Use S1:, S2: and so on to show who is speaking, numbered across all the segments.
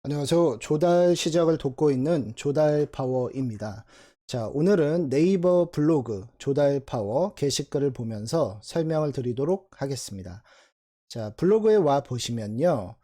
S1: 안녕하세요. 조달 시작을 돕고 있는 조달파워입니다. 자, 오늘은 네이버 블로그 조달파워 게시글을 보면서 설명을 드리도록 하겠습니다. 자, 블로그에 와 보시면요.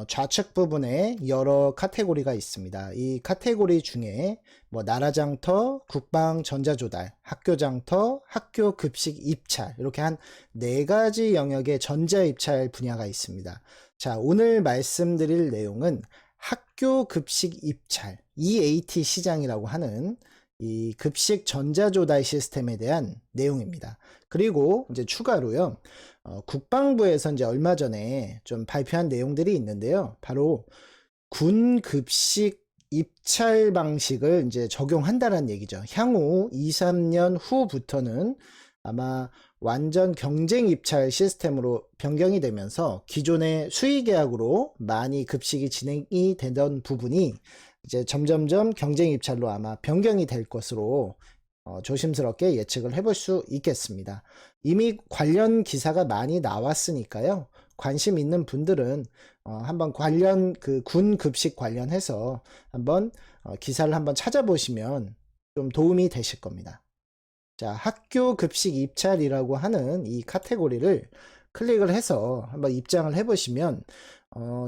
S1: 좌측 부분에 여러 카테고리가 있습니다. 이 카테고리 중에 뭐 나라장터, 국방 전자조달, 학교장터, 학교 급식 입찰 이렇게 한 4가지 영역의 전자입찰 분야가 있습니다. 자, 오늘 말씀드릴 내용은 학교 급식 입찰 EAT 시장이라고 하는 이 급식 전자조달 시스템에 대한 내용입니다. 그리고 이제 추가로요. 국방부에서 이제 얼마 전에 좀 발표한 내용들이 있는데요. 바로 군 급식 입찰 방식을 이제 적용한다는 얘기죠. 향후 2, 3년 후부터는 아마 완전 경쟁 입찰 시스템으로 변경이 되면서 기존의 수의 계약으로 많이 급식이 진행이 되던 부분이 이제 점점점 경쟁 입찰로 아마 변경이 될 것으로 조심스럽게 예측을 해볼 수 있겠습니다. 이미 관련 기사가 많이 나왔으니까요. 관심 있는 분들은 한번 관련 그 군 급식 관련해서 한번 기사를 한번 찾아보시면 좀 도움이 되실 겁니다. 자, 학교 급식 입찰이라고 하는 이 카테고리를 클릭을 해서 한번 입장을 해보시면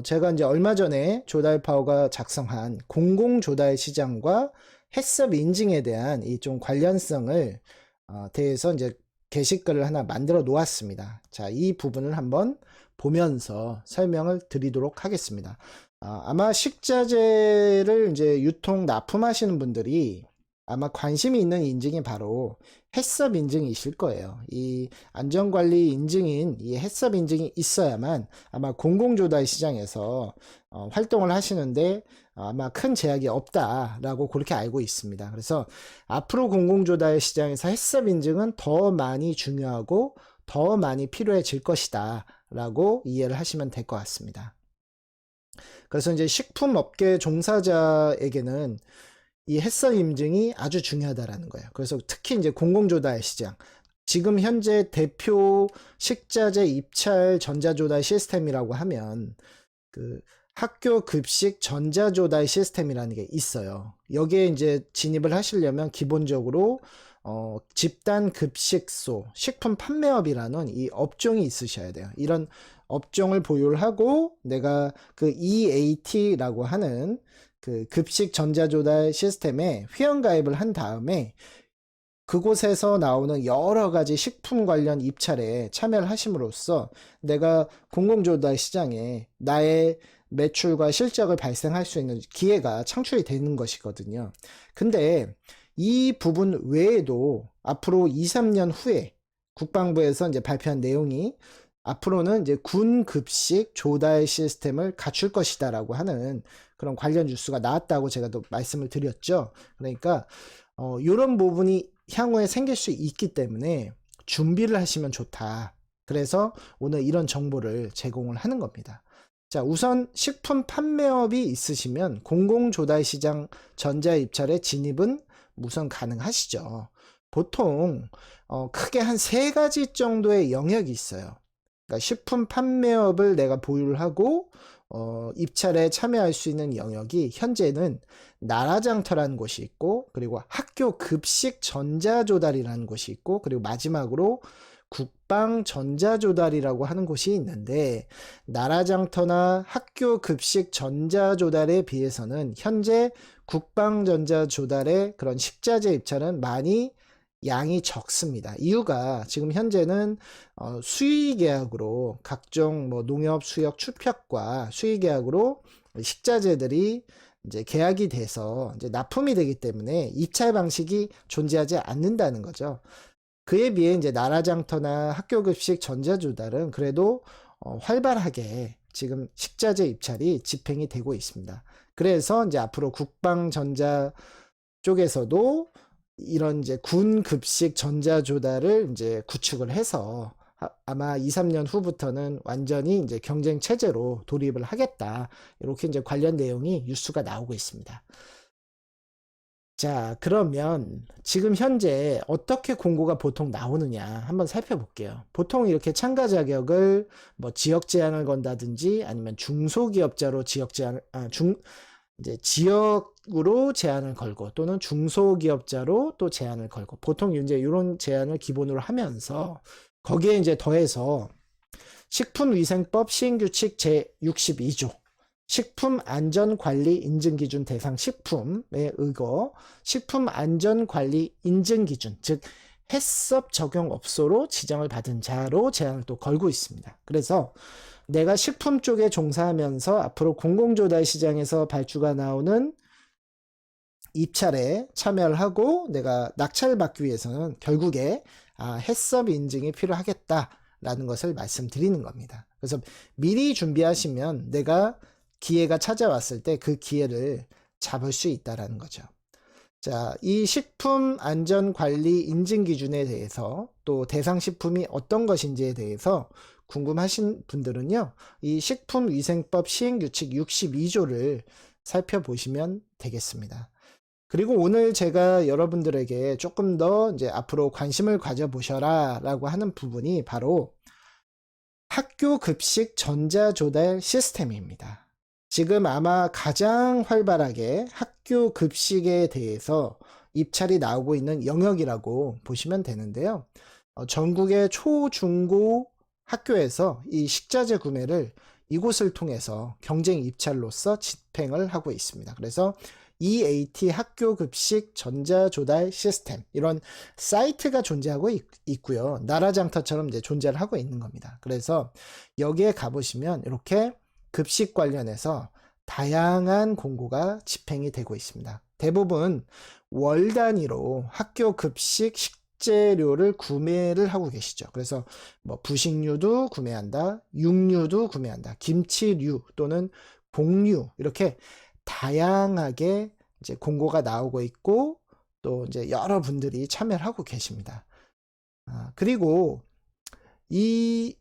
S1: 제가 이제 얼마 전에 조달파워가 작성한 공공조달 시장과 해썹 인증에 대한 이 좀 관련성을 대해서 이제 게시글을 하나 만들어 놓았습니다. 자, 이 부분을 한번 보면서 설명을 드리도록 하겠습니다. 아마 식자재를 이제 유통 납품하시는 분들이 아마 관심이 있는 인증이 바로 해썹 인증이실 거예요. 이 안전관리 인증인 이 해썹 인증이 있어야만 아마 공공조달 시장에서 활동을 하시는데 아마 큰 제약이 없다라고 그렇게 알고 있습니다. 그래서 앞으로 공공조달 시장에서 해썹 인증은 더 많이 중요하고 더 많이 필요해질 것이다 라고 이해를 하시면 될 것 같습니다. 그래서 이제 식품업계 종사자에게는 이 해썹 인증이 아주 중요하다라는 거예요. 그래서 특히 이제 공공조달 시장, 지금 현재 대표 식자재 입찰 전자조달 시스템이라고 하면 그 학교 급식 전자조달 시스템이라는 게 있어요. 여기에 이제 진입을 하시려면 기본적으로 집단 급식소, 식품 판매업이라는 이 업종이 있으셔야 돼요. 이런 업종을 보유를 하고 내가 그 EAT라고 하는 그 급식 전자조달 시스템에 회원가입을 한 다음에 그곳에서 나오는 여러 가지 식품 관련 입찰에 참여를 하심으로써 내가 공공조달 시장에 나의 매출과 실적을 발생할 수 있는 기회가 창출이 되는 것이거든요. 근데 이 부분 외에도 앞으로 2, 3년 후에 국방부에서 이제 발표한 내용이 앞으로는 이제 군 급식 조달 시스템을 갖출 것이다라고 하는 그런 관련 뉴스가 나왔다고 제가 또 말씀을 드렸죠. 그러니까 이런 부분이 향후에 생길 수 있기 때문에 준비를 하시면 좋다. 그래서 오늘 이런 정보를 제공을 하는 겁니다. 자, 우선 식품 판매업이 있으시면 공공조달시장 전자입찰에 진입은 우선 가능하시죠. 보통 크게 한 3가지 정도의 영역이 있어요. 그러니까 식품 판매업을 내가 보유를 하고 입찰에 참여할 수 있는 영역이 현재는 나라장터라는 곳이 있고, 그리고 학교 급식 전자조달이라는 곳이 있고, 그리고 마지막으로 국방 전자조달이라고 하는 곳이 있는데, 나라장터나 학교 급식 전자조달에 비해서는 현재 국방 전자조달의 그런 식자재 입찰은 많이 양이 적습니다. 이유가 지금 현재는 수의 계약으로 각종 뭐 농협, 수역, 추평과 수의 계약으로 식자재들이 이제 계약이 돼서 이제 납품이 되기 때문에 입찰 방식이 존재하지 않는다는 거죠. 그에 비해 이제 나라장터나 학교급식 전자조달은 그래도 활발하게 지금 식자재 입찰이 집행이 되고 있습니다. 그래서 이제 앞으로 국방전자 쪽에서도 이런 이제 군 급식 전자조달을 이제 구축을 해서 아마 2, 3년 후부터는 완전히 이제 경쟁 체제로 돌입을 하겠다. 이렇게 이제 관련 내용이 뉴스가 나오고 있습니다. 자, 그러면 지금 현재 어떻게 공고가 보통 나오느냐 한번 살펴볼게요. 보통 이렇게 참가 자격을 뭐 지역 제한을 건다든지 아니면 중소기업자로 지역 제한을, 이제 지역으로 제한을 걸고 또는 중소기업자로 또 제한을 걸고 보통 이제 이런 제한을 기본으로 하면서 거기에 이제 더해서 식품위생법 시행규칙 제62조 식품안전관리 인증기준 대상 식품에 의거 식품안전관리 인증기준 즉 해썹 적용업소로 지정을 받은 자로 제한을 또 걸고 있습니다. 그래서 내가 식품 쪽에 종사하면서 앞으로 공공조달 시장에서 발주가 나오는 입찰에 참여를 하고 내가 낙찰을 받기 위해서는 결국에 해썹 인증이 필요하겠다라는 것을 말씀드리는 겁니다. 그래서 미리 준비하시면 내가 기회가 찾아왔을 때 그 기회를 잡을 수 있다라는 거죠. 자, 이 식품 안전 관리 인증 기준에 대해서 또 대상 식품이 어떤 것인지에 대해서 궁금하신 분들은요, 이 식품위생법 시행규칙 62조를 살펴보시면 되겠습니다. 그리고 오늘 제가 여러분들에게 조금 더 이제 앞으로 관심을 가져보셔라 라고 하는 부분이 바로 학교 급식 전자조달 시스템입니다. 지금 아마 가장 활발하게 학교 급식에 대해서 입찰이 나오고 있는 영역이라고 보시면 되는데요. 전국의 초, 중고 학교에서 이 식자재 구매를 이곳을 통해서 경쟁 입찰로서 집행을 하고 있습니다. 그래서 EAT 학교 급식 전자조달 시스템 이런 사이트가 존재하고 있고요. 나라장터처럼 이제 존재를 하고 있는 겁니다. 그래서 여기에 가보시면 이렇게 급식 관련해서 다양한 공고가 집행이 되고 있습니다. 대부분 월 단위로 학교 급식 식재료를 구매를 하고 계시죠. 그래서 뭐 부식류도 구매한다, 육류도 구매한다, 김치류 또는 곡류 이렇게 다양하게 이제 공고가 나오고 있고 또 이제 여러분들이 참여를 하고 계십니다. 그리고 이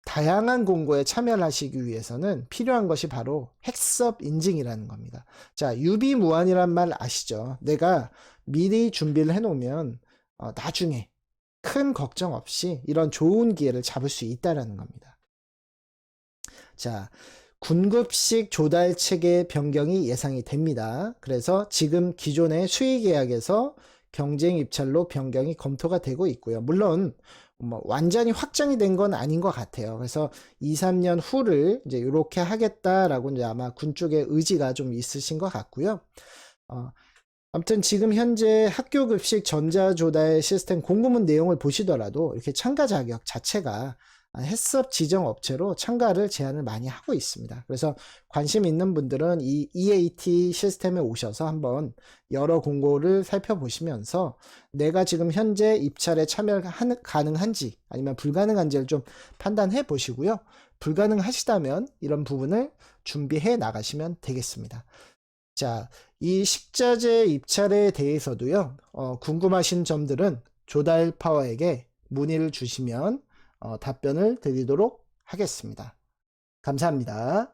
S1: 다양한 공고에 참여를 하시기 위해서는 필요한 것이 바로 해썹 인증이라는 겁니다. 자, 유비무환이란 말 아시죠? 내가 미리 준비를 해놓으면 나중에 큰 걱정 없이 이런 좋은 기회를 잡을 수 있다는 겁니다. 자, 군급식 조달 체계 변경이 예상이 됩니다. 그래서 지금 기존의 수의계약에서 경쟁 입찰로 변경이 검토가 되고 있고요. 물론 뭐 완전히 확정이 된 건 아닌 것 같아요. 그래서 2, 3년 후를 이제 이렇게 하겠다라고 이제 아마 군 쪽에 의지가 좀 있으신 것 같고요. 아무튼 지금 현재 학교 급식 전자조달 시스템 공고문 내용을 보시더라도 이렇게 참가 자격 자체가 해썹 지정 업체로 참가를 제한을 많이 하고 있습니다. 그래서 관심 있는 분들은 이 EAT 시스템에 오셔서 한번 여러 공고를 살펴보시면서 내가 지금 현재 입찰에 참여가 가능한지 아니면 불가능한지를 좀 판단해 보시고요. 불가능하시다면 이런 부분을 준비해 나가시면 되겠습니다. 자, 이 식자재 입찰에 대해서도요, 궁금하신 점들은 조달파워에게 문의를 주시면 답변을 드리도록 하겠습니다. 감사합니다.